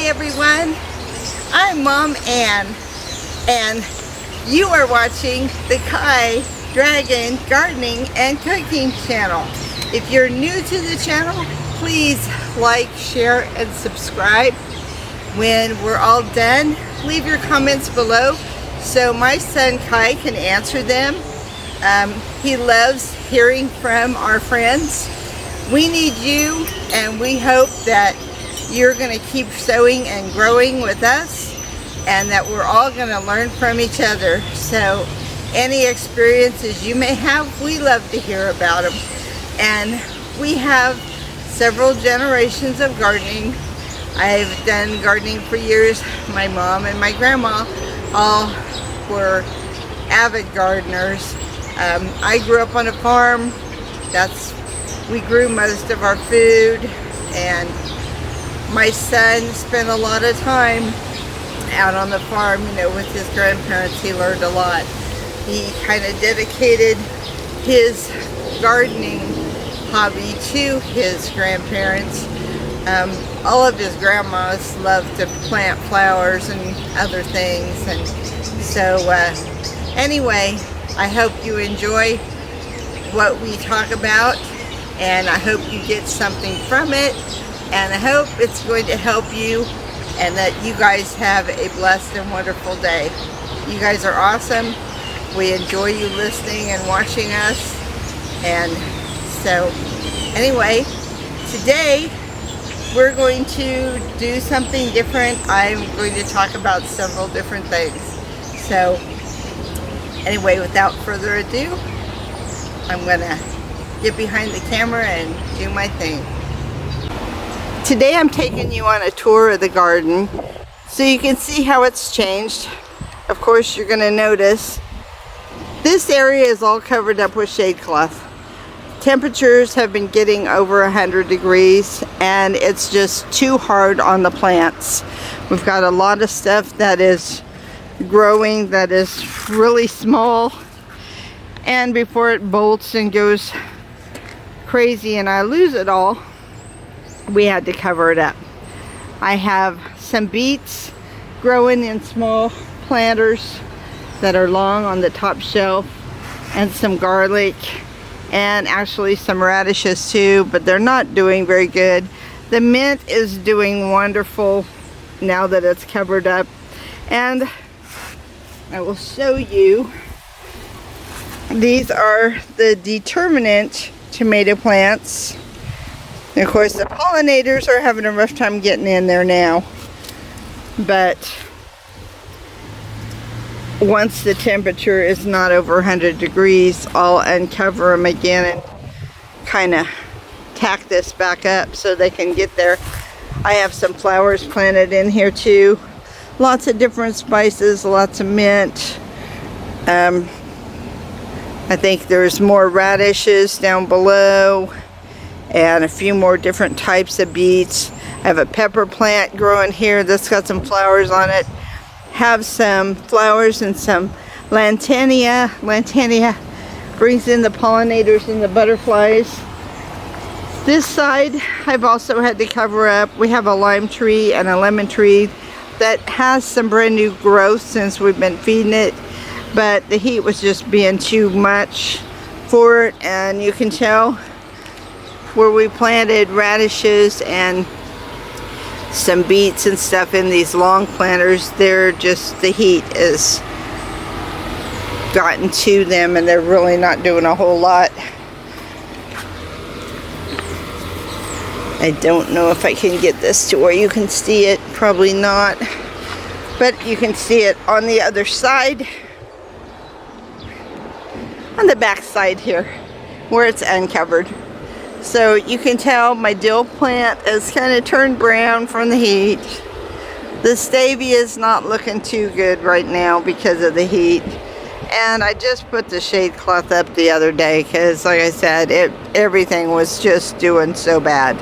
everyone, I'm Mom Ann, and you are watching the Kai Dragon Gardening and Cooking channel. If you're new to the channel, please like, share, and subscribe. When we're all done, leave your comments below so my son Kai can answer them. He loves hearing from our friends. We need you, and we hope that you're going to keep sowing and growing with us, and that we're all going to learn from each other. So any experiences you may have, we love to hear about them. And we have several generations of gardening. I've done gardening for years. My mom and my grandma all were avid gardeners. I grew up on a farm. We grew most of our food, and my son spent a lot of time out on the farm, with his grandparents. He learned a lot. He kind of dedicated his gardening hobby to his grandparents. All of his grandmas loved to plant flowers and other things, and so anyway, I hope you enjoy what we talk about, and I hope you get something from it, and I hope it's going to help you, and that you guys have a blessed and wonderful day. You guys are awesome. We enjoy you listening and watching us. And so anyway, today we're going to do something different. I'm going to talk about several different things. So anyway, without further ado, I'm gonna get behind the camera and do my thing. Today I'm taking you on a tour of the garden so you can see how it's changed. Of course, you're gonna notice this area is all covered up with shade cloth. Temperatures have been getting over 100 degrees, and it's just too hard on the plants. We've got a lot of stuff that is growing that is really small, and before it bolts and goes crazy and I lose it all, we had to cover it up. I have some beets growing in small planters that are long on the top shelf, and some garlic, and actually some radishes too, but they're not doing very good. The mint is doing wonderful now that it's covered up, and I will show you. These are the determinant tomato plants. And of course, the pollinators are having a rough time getting in there now. But once the temperature is not over 100 degrees, I'll uncover them again and kind of tack this back up so they can get there. I have some flowers planted in here too. Lots of different spices, lots of mint. I think there's more radishes down below, and a few more different types of beets. I have a pepper plant growing here that's got some flowers on it. Have some flowers and some lantania. Lantania brings in the pollinators and the butterflies. This side I've also had to cover up. We have a lime tree and a lemon tree that has some brand new growth since we've been feeding it, but the heat was just being too much for it, and you can tell where we planted radishes and some beets and stuff in these long planters, they're just, the heat has gotten to them and they're really not doing a whole lot. I don't know if I can get this to where you can see it, probably not, but you can see it on the other side, on the back side here where it's uncovered. So you can tell my dill plant has kind of turned brown from the heat. The stavia is not looking too good right now because of the heat. And I just put the shade cloth up the other day because, like I said, everything was just doing so bad.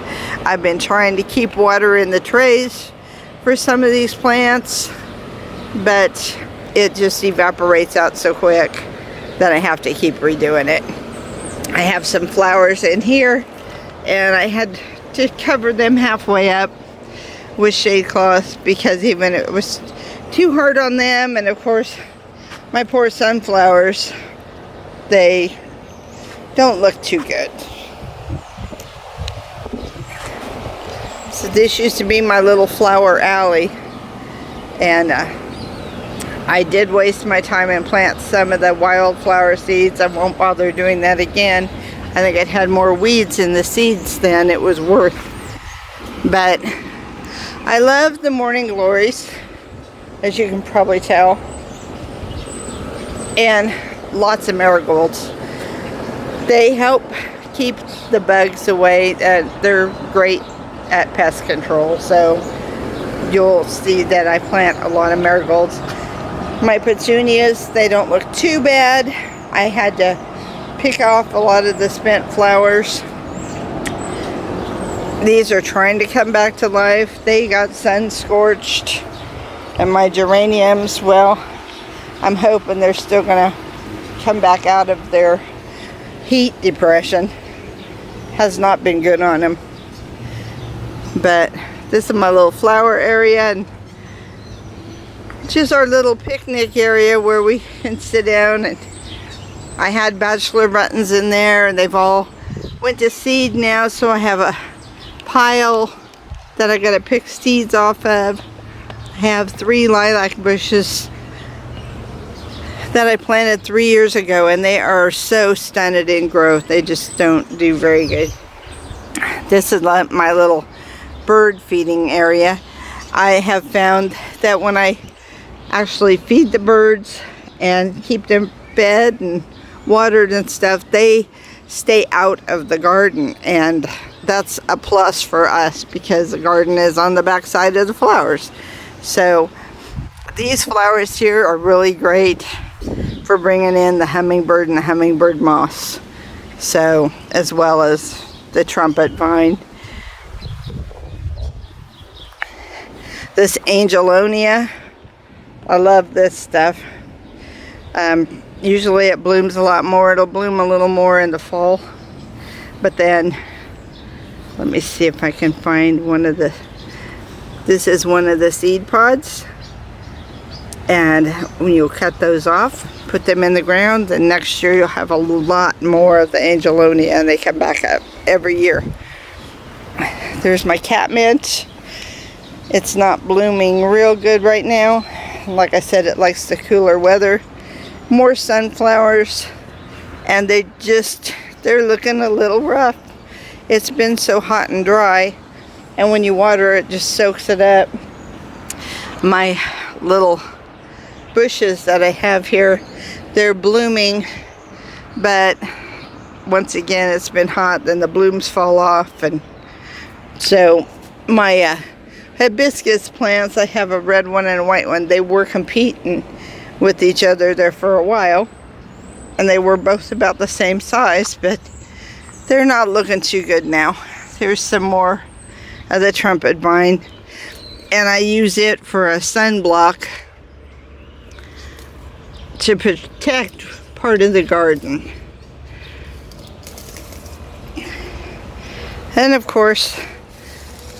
I've been trying to keep water in the trays for some of these plants, but it just evaporates out so quick that I have to keep redoing it. I have some flowers in here, and I had to cover them halfway up with shade cloths, because even it was too hard on them. And of course, my poor sunflowers, they don't look too good. So this used to be my little flower alley, and I did waste my time and plant some of the wildflower seeds. I won't bother doing that again. I think it had more weeds in the seeds than it was worth. But I love the morning glories, as you can probably tell, and lots of marigolds. They help keep the bugs away. They're great at pest control, so you'll see that I plant a lot of marigolds. My petunias, they don't look too bad. I had to pick off a lot of the spent flowers. These are trying to come back to life. They got sun scorched. And my geraniums, well, I'm hoping they're still gonna come back out of their heat depression. Has not been good on them. But this is my little flower area, and just our little picnic area where we can sit down. And I had bachelor buttons in there, and they've all went to seed now, so I have a pile that I gotta pick seeds off of. I have 3 lilac bushes that I planted 3 years ago, and they are so stunted in growth. They just don't do very good. This is my little bird feeding area. I have found that when I actually feed the birds and keep them fed and watered and stuff, they stay out of the garden, and that's a plus for us because the garden is on the back side of the flowers. So these flowers here are really great for bringing in the hummingbird and the hummingbird moths, so as well as the trumpet vine. This angelonia, I love this stuff. Usually it blooms a lot more. It'll bloom a little more in the fall, but then let me see if I can find one of the, this is one of the seed pods, and when you cut those off, put them in the ground, and next year you'll have a lot more of the angelonia, and they come back up every year. There's my catmint. It's not blooming real good right now. Like I said, it likes the cooler weather. More sunflowers, and they're looking a little rough. It's been so hot and dry, and when you water it, just soaks it up. My little bushes that I have here, they're blooming, but once again, it's been hot, then the blooms fall off. And so my hibiscus plants, I have a red one and a white one. They were competing with each other there for a while, and they were both about the same size, but they're not looking too good now. There's some more of the trumpet vine, and I use it for a sunblock to protect part of the garden. And of course,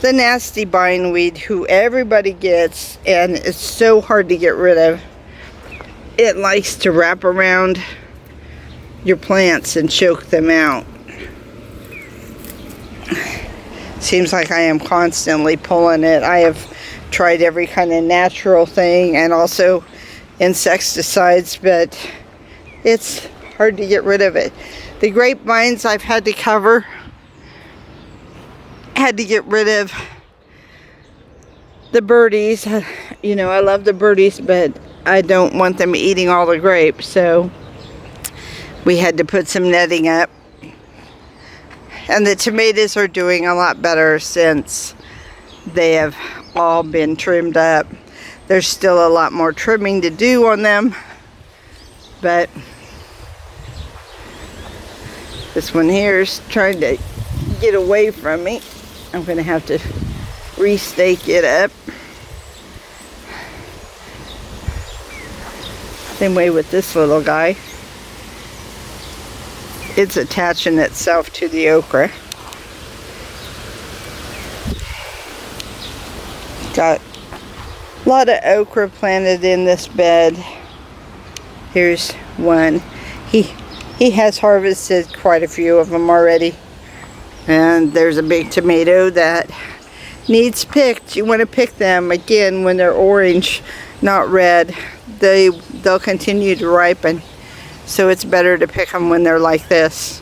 the nasty bindweed, who everybody gets, and it's so hard to get rid of. It likes to wrap around your plants and choke them out. Seems like I am constantly pulling it. I have tried every kind of natural thing and also insecticides, but it's hard to get rid of it. The grapevines I've had to cover. Had to get rid of the birdies. You know, I love the birdies, but I don't want them eating all the grapes, so we had to put some netting up. And the tomatoes are doing a lot better since they have all been trimmed up. There's still a lot more trimming to do on them, but this one here is trying to get away from me. I'm going to have to restake it up. Same way with this little guy. It's attaching itself to the okra. Got a lot of okra planted in this bed. Here's one. He has harvested quite a few of them already. And there's a big tomato that needs picked. You want to pick them again when they're orange, not red. They'll continue to ripen. So it's better to pick them when they're like this.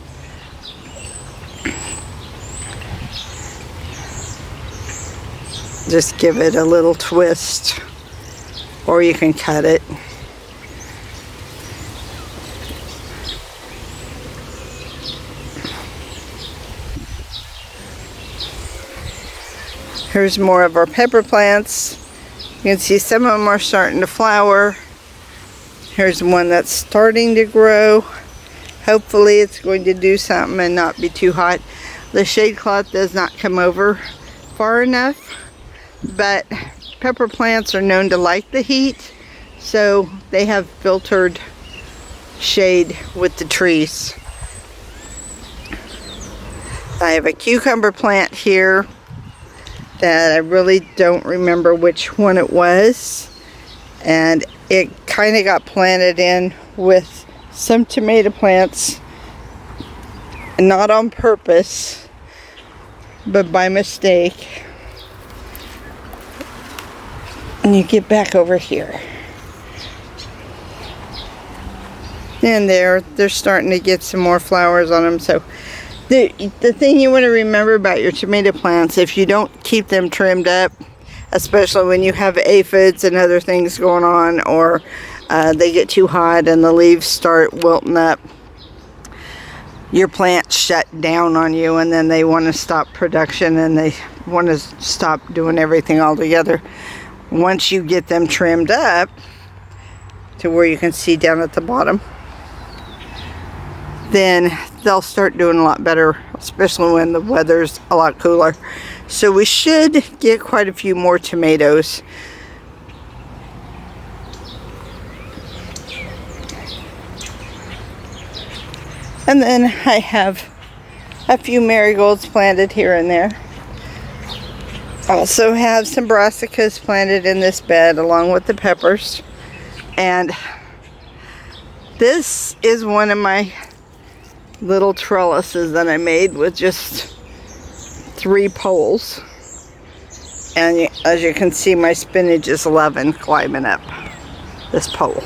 Just give it a little twist, or you can cut it. Here's more of our pepper plants. You can see some of them are starting to flower. Here's one that's starting to grow. Hopefully it's going to do something and not be too hot. The shade cloth does not come over far enough, but pepper plants are known to like the heat, so they have filtered shade with the trees. I have a cucumber plant here that I really don't remember which one it was, and it kind of got planted in with some tomato plants, not on purpose, but by mistake. And you get back over here, and they're starting to get some more flowers on them. So the thing you want to remember about your tomato plants, if you don't keep them trimmed up, especially when you have aphids and other things going on, or they get too hot and the leaves start wilting up, your plants shut down on you, and then they want to stop production and they want to stop doing everything altogether. Once you get them trimmed up to where you can see down at the bottom, then they'll start doing a lot better, especially when the weather's a lot cooler. So we should get quite a few more tomatoes. And then I have a few marigolds planted here and there. Also have some brassicas planted in this bed along with the peppers. And this is one of my little trellises that I made with just 3 poles. And as you can see, my spinach is 11 climbing up this pole.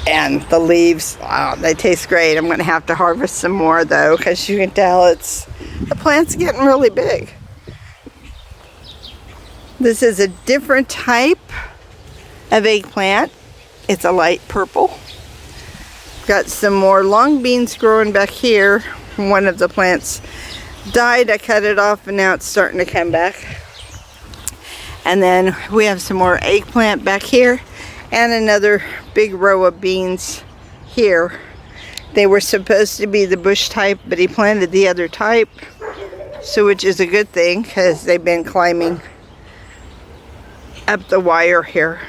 And the leaves, wow, they taste great. I'm going to have to harvest some more though, because you can tell the plant's getting really big. This is a different type of eggplant. It's a light purple. Got some more long beans growing back here. One of the plants died. I cut it off and now it's starting to come back. And then we have some more eggplant back here and another big row of beans here. They were supposed to be the bush type, but he planted the other type, so which is a good thing because they've been climbing up the wire here.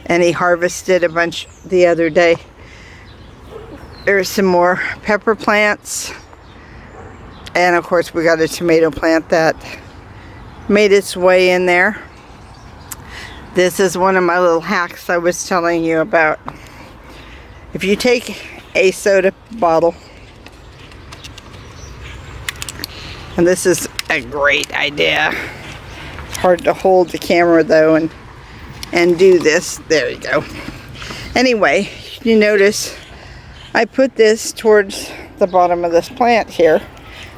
And he harvested a bunch the other day. There's some more pepper plants. And of course we got a tomato plant that made its way in there. This is one of my little hacks I was telling you about. If you take a soda bottle, and this is a great idea. It's hard to hold the camera though and do this. There you go. Anyway, you notice I put this towards the bottom of this plant here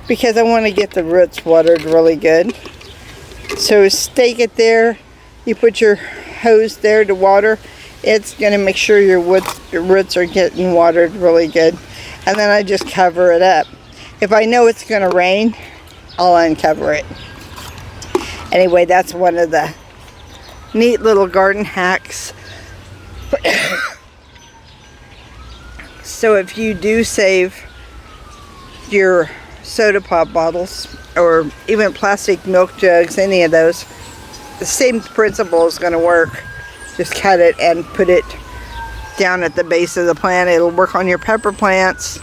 because I want to get the roots watered really good. So stake it there. You put your hose there to water. It's going to make sure your roots are getting watered really good. And then I just cover it up. If I know it's going to rain, I'll uncover it. Anyway, that's one of the neat little garden hacks. So if you do save your soda pop bottles or even plastic milk jugs, any of those, the same principle is going to work. Just cut it and put it down at the base of the plant. It'll work on your pepper plants.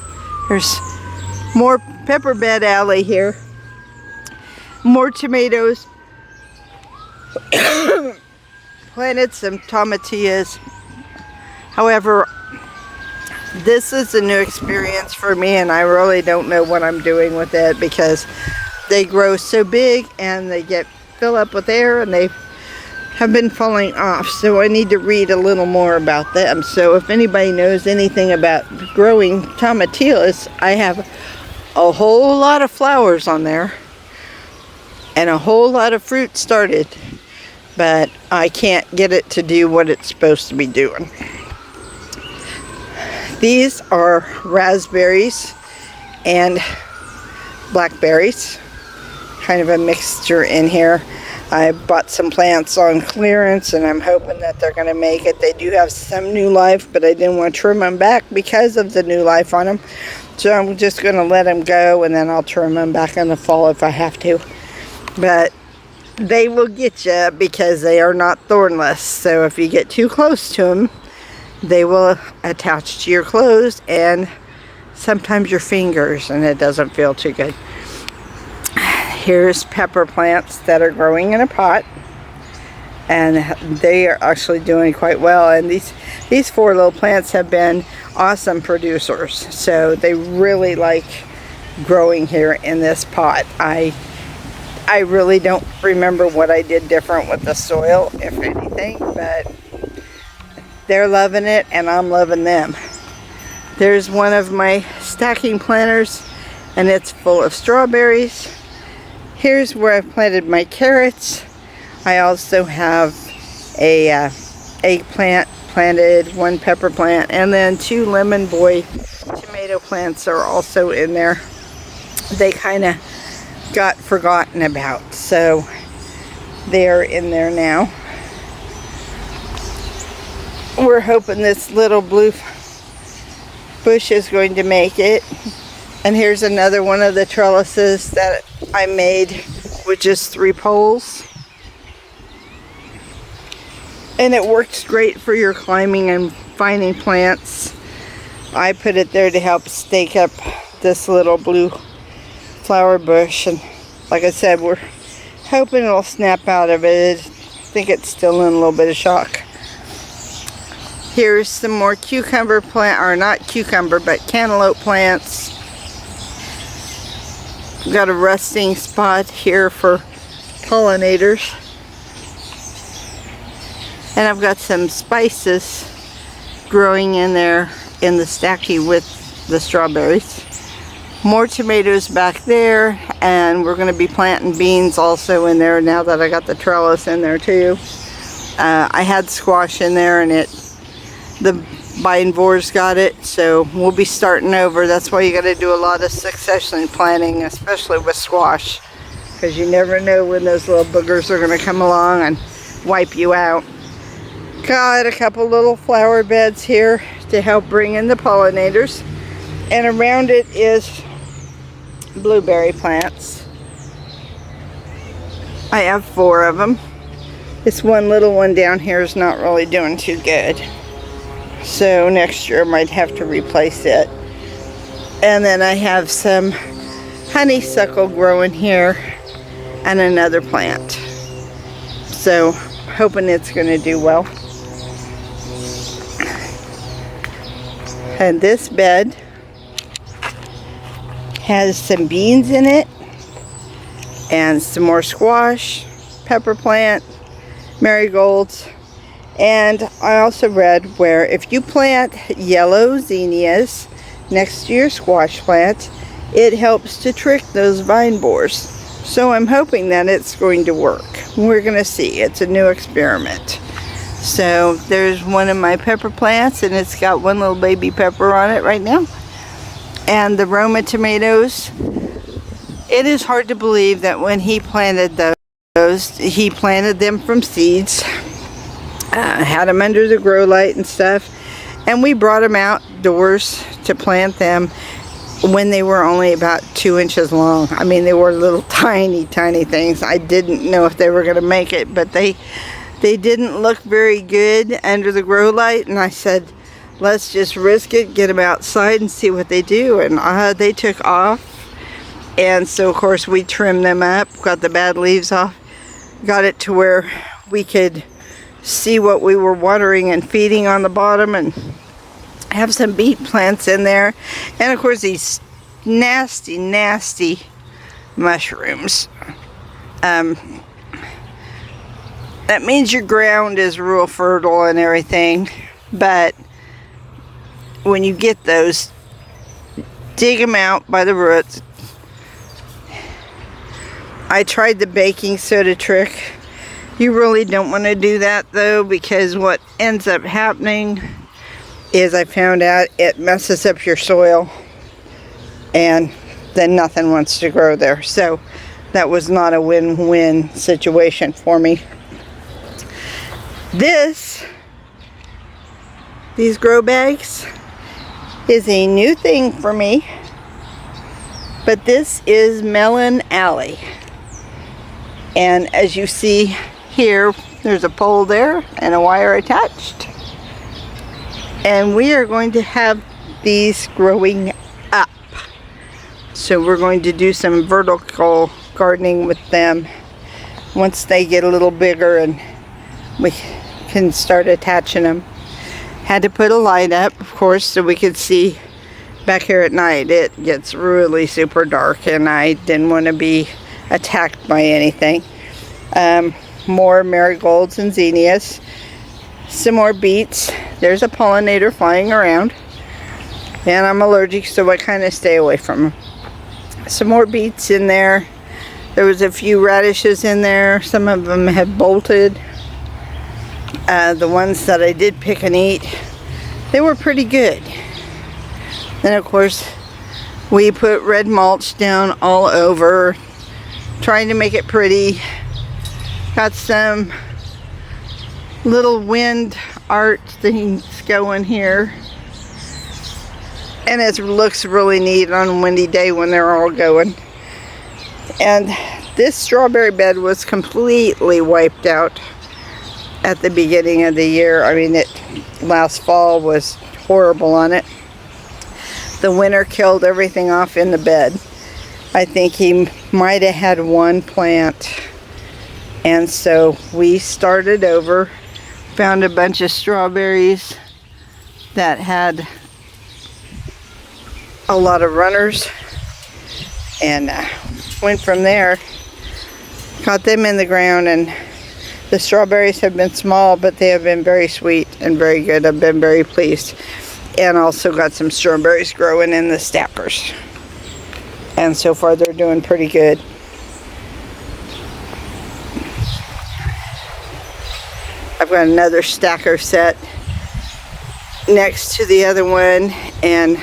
There's more pepper bed alley here. More tomatoes. planted some tomatillas. However, this is a new experience for me, and I really don't know what I'm doing with it because they grow so big and they fill up with air, and they have been falling off. So I need to read a little more about them. So if anybody knows anything about growing tomatillas, I have a whole lot of flowers on there and a whole lot of fruit started, but I can't get it to do what it's supposed to be doing. These are raspberries and blackberries, kind of a mixture in here. I bought some plants on clearance, and I'm hoping that they're going to make it. They do have some new life, but I didn't want to trim them back because of the new life on them. So I'm just going to let them go, and then I'll trim them back in the fall if I have to. But they will get you because they are not thornless. So if you get too close to them, they will attach to your clothes and sometimes your fingers, and it doesn't feel too good. Here's pepper plants that are growing in a pot, and they are actually doing quite well. And these 4 little plants have been awesome producers, so they really like growing here in this pot. I really don't remember what I did different with the soil, if anything, but they're loving it and I'm loving them. There's one of my stacking planters, and it's full of strawberries. Here's where I've planted my carrots. I also have a eggplant planted, 1 pepper plant, and then 2 lemon boy tomato plants are also in there. They kind of got forgotten about, so they're in there now. We're hoping this little blue bush is going to make it. And here's another one of the trellises that I made with just 3 poles. And it works great for your climbing and finding plants. I put it there to help stake up this little blue flower bush. And like I said, we're hoping it'll snap out of it. I think it's still in a little bit of shock. Here's some more cucumber plant, or not cucumber, but cantaloupe plants. Got a resting spot here for pollinators. And I've got some spices growing in there in the stacky with the strawberries. More tomatoes back there, and we're going to be planting beans also in there now that I got the trellis in there too. I had squash in there, and the vine borers got it, so we'll be starting over. That's why you got to do a lot of succession planting, especially with squash, because you never know when those little boogers are going to come along and wipe you out. Got a couple little flower beds here to help bring in the pollinators, and around it is blueberry plants. I have 4 of them. This one little one down here is not really doing too good, so next year I might have to replace it. And then I have some honeysuckle growing here and another plant, so hoping it's going to do well. And this bed has some beans in it and some more squash, pepper plant, marigolds. And I also read where if you plant yellow zinnias next to your squash plants, it helps to trick those vine borers. So I'm hoping that it's going to work. We're going to see. It's a new experiment. So there's one of my pepper plants, and it's got 1 little baby pepper on it right now. And the Roma tomatoes, it is hard to believe that when he planted those, he planted them from seeds. Had them under the grow light and stuff, and we brought them outdoors to plant them when they were only about 2 inches long. I mean, they were little tiny things. I didn't know if they were going to make it, but they didn't look very good under the grow light, and I said, let's just risk it, get them outside and see what they do. And they took off, and so of course we trimmed them up, got the bad leaves off, got it to where we could see what we were watering and feeding on the bottom, and have some beet plants in there. And of course these nasty, nasty mushrooms. That means your ground is real fertile and everything, but when you get those, dig them out by the roots. I tried the baking soda trick. You really don't want to do that though, because what ends up happening is, I found out, it messes up your soil and then nothing wants to grow there. So that was not a win-win situation for me. These grow bags is a new thing for me, but this is Melon Alley. And as you see here, there's a pole there and a wire attached. And we are going to have these growing up. So we're going to do some vertical gardening with them once they get a little bigger and we can start attaching them. Had to put a light up, of course, so we could see back here at night. It gets really super dark and I didn't want to be attacked by anything. More marigolds and zinnias. Some more beets. There's a pollinator flying around. And I'm allergic, so I kind of stay away from them. Some more beets in there. There was a few radishes in there. Some of them had bolted. The ones that I did pick and eat, they were pretty good. Then of course we put red mulch down all over, trying to make it pretty. Got some little wind art things going here, and it looks really neat on a windy day when they're all going. And this strawberry bed was completely wiped out at the beginning of the year. I mean, last fall was horrible on it. The winter killed everything off in the bed. I think he might have had one plant. And so we started over, found a bunch of strawberries that had a lot of runners, and went from there, got them in the ground, and the strawberries have been small, but they have been very sweet and very good. I've been very pleased. And also got some strawberries growing in the stackers. And so far they're doing pretty good. I've got another stacker set next to the other one, and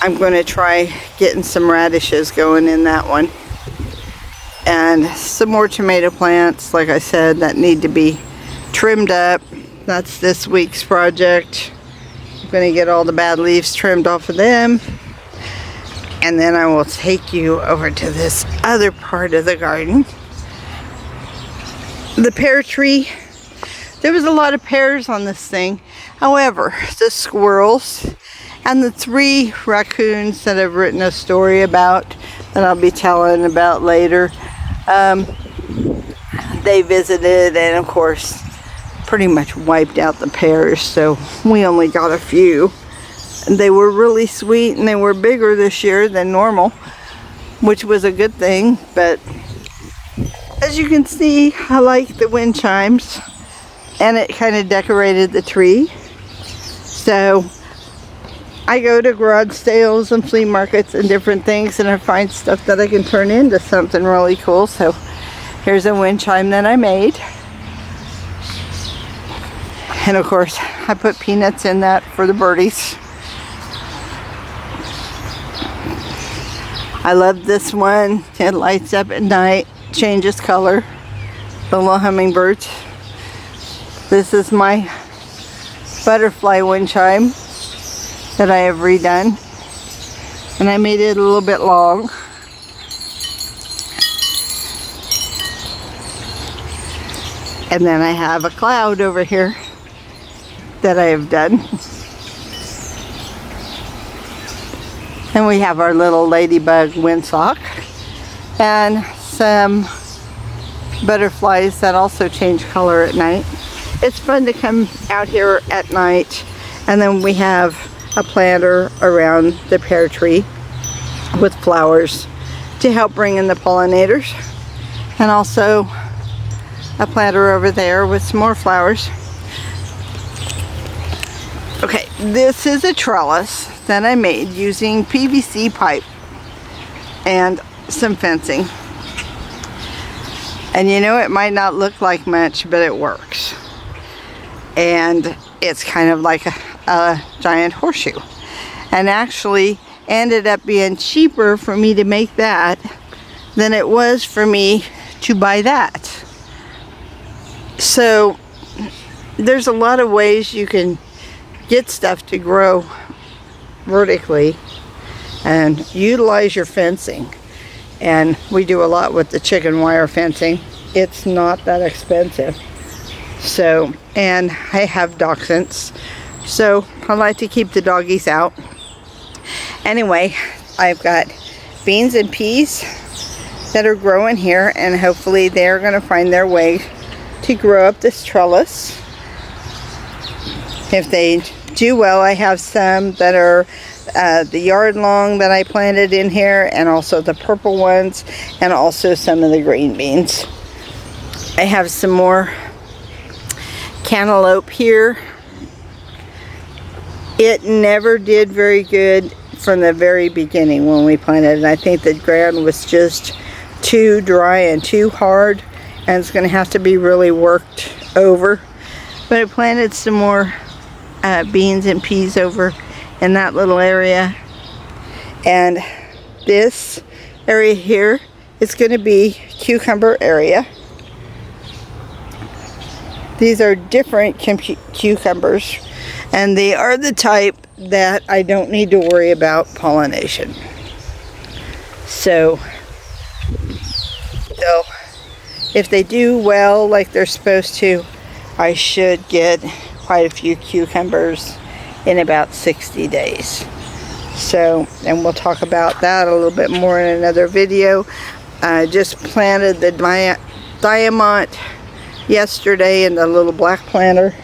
I'm going to try getting some radishes going in that one. And some more tomato plants, like I said, that need to be trimmed up. That's this week's project. I'm going to get all the bad leaves trimmed off of them. And then I will take you over to this other part of the garden. The pear tree. There was a lot of pears on this thing. However, the squirrels and the 3 raccoons that I've written a story about, that I'll be telling about later, they visited and of course pretty much wiped out the pears, so we only got a few. And they were really sweet, and they were bigger this year than normal, which was a good thing. But as you can see, I like the wind chimes, and it kind of decorated the tree. So I go to garage sales and flea markets and different things, and I find stuff that I can turn into something really cool. So here's a wind chime that I made. And of course, I put peanuts in that for the birdies. I love this one. It lights up at night, changes color. The little hummingbirds. This is my butterfly wind chime that I have redone. And I made it a little bit long. And then I have a cloud over here that I have done. And we have our little ladybug windsock and some butterflies that also change color at night. It's fun to come out here at night. And then we have a planter around the pear tree with flowers to help bring in the pollinators. And also a planter over there with some more flowers. Okay, this is a trellis that I made using PVC pipe and some fencing. And you know, it might not look like much, but it works. And it's kind of like a giant horseshoe. And actually ended up being cheaper for me to make that than it was for me to buy that. So there's a lot of ways you can get stuff to grow vertically and utilize your fencing. And we do a lot with the chicken wire fencing. It's not that expensive. So, and I have dachshunds, so I like to keep the doggies out. Anyway, I've got beans and peas that are growing here, and hopefully they're going to find their way to grow up this trellis. If they do well, I have some that are the yard long that I planted in here, and also the purple ones, and also some of the green beans. I have some more cantaloupe here. It never did very good from the very beginning when we planted it. I think the ground was just too dry and too hard, and it's going to have to be really worked over. But I planted some more beans and peas over in that little area, and this area here is going to be cucumber area. These are different cucumbers, and they are the type that I don't need to worry about pollination. So if they do well like they're supposed to, I should get quite a few cucumbers in about 60 days. So, and we'll talk about that a little bit more in another video. I just planted the Diamant yesterday in the little black planter.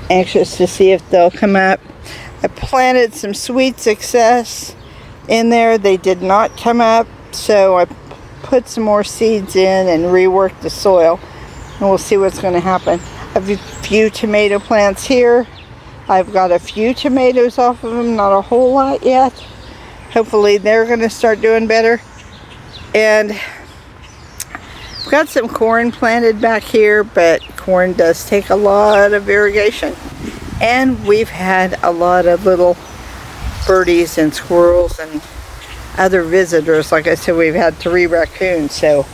Anxious to see if they'll come up. I planted some Sweet Success in there. They did not come up, so I put some more seeds in and reworked the soil, and we'll see what's going to happen. I have a few tomato plants here. I've got a few tomatoes off of them, not a whole lot yet. Hopefully they're going to start doing better. And I've got some corn planted back here, but corn does take a lot of irrigation. And we've had a lot of little birdies and squirrels and other visitors. Like I said, we've had 3 raccoons, so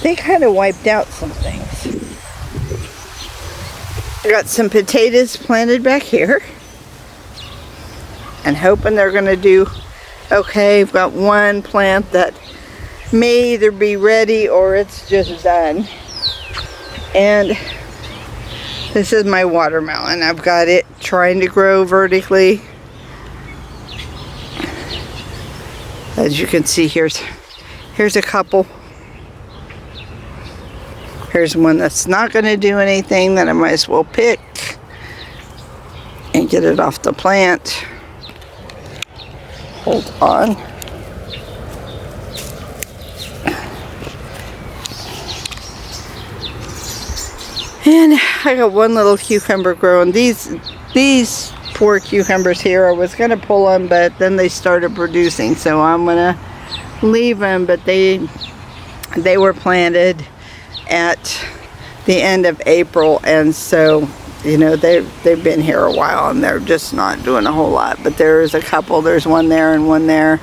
they kind of wiped out some things. I got some potatoes planted back here, and hoping they're going to do okay. I've got one plant that may either be ready or it's just done. And this is my watermelon. I've got it trying to grow vertically. As you can see, here's a couple. Here's one that's not going to do anything that I might as well pick and get it off the plant. Hold on. And I got one little cucumber growing. These poor cucumbers here, I was going to pull them, but then they started producing, so I'm going to leave them. But they were planted at the end of April, and so, you know, they've been here a while, and they're just not doing a whole lot. But there's a couple. There's one there and one there,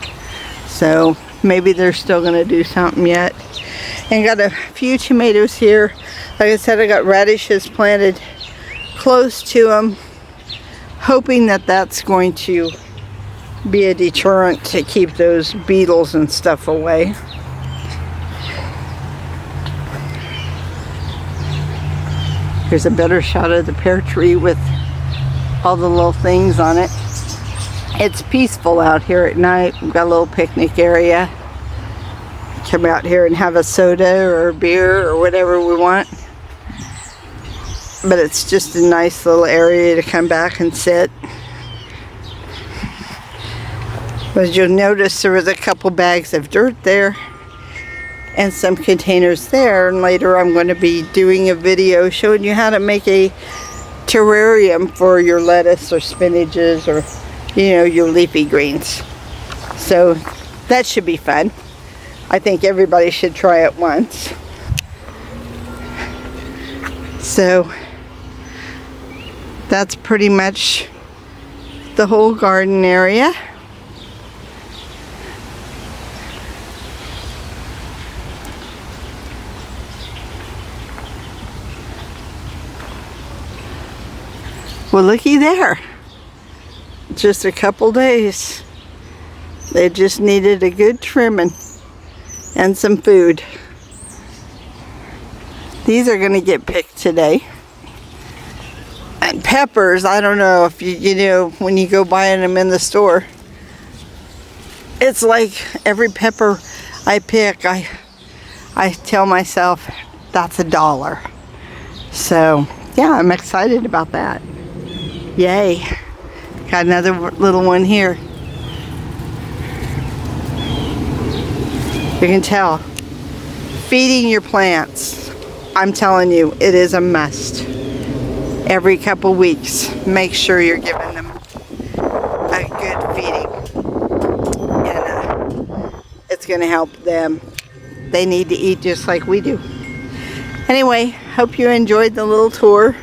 so maybe they're still going to do something yet. And got a few tomatoes here. Like I said, I got radishes planted close to them, hoping that that's going to be a deterrent to keep those beetles and stuff away. Here's a better shot of the pear tree with all the little things on it. It's peaceful out here at night. We've got a little picnic area. come out here and have a soda or a beer or whatever we want. But it's just a nice little area to come back and sit. As you'll notice, there was a couple bags of dirt there and some containers there, and later I'm going to be doing a video showing you how to make a terrarium for your lettuce or spinaches or, you know, your leafy greens. So that should be fun. I think everybody should try it once. So that's pretty much the whole garden area. Well, looky there. Just a couple days. They just needed a good trimming and some food. These are going to get picked today. And peppers, I don't know if you know, when you go buying them in the store, it's like every pepper I pick, I tell myself that's $1. So yeah, I'm excited about that. Yay. Got another little one here. You can tell. Feeding your plants, I'm telling you, it is a must. Every couple weeks, make sure you're giving them a good feeding. And it's going to help them. They need to eat just like we do. Anyway, hope you enjoyed the little tour.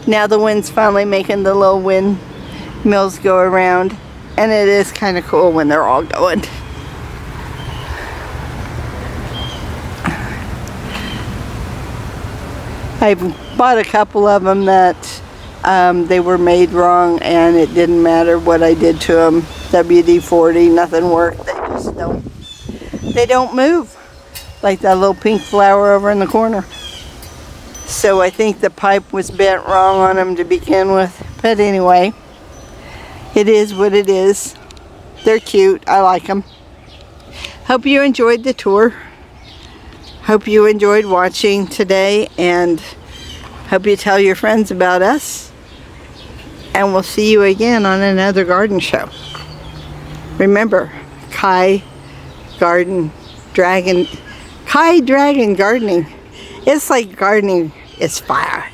Now the wind's finally making the little windmills go around, and it is kind of cool when they're all going. I bought a couple of them that they were made wrong, and it didn't matter what I did to them. WD-40, nothing worked. They don't move, like that little pink flower over in the corner. So I think the pipe was bent wrong on them to begin with. But anyway, it is what it is. They're cute. I like them. Hope you enjoyed the tour. Hope you enjoyed watching today, and hope you tell your friends about us. And we'll see you again on another garden show. Remember, Kai Dragon Gardening. It's like gardening is fire.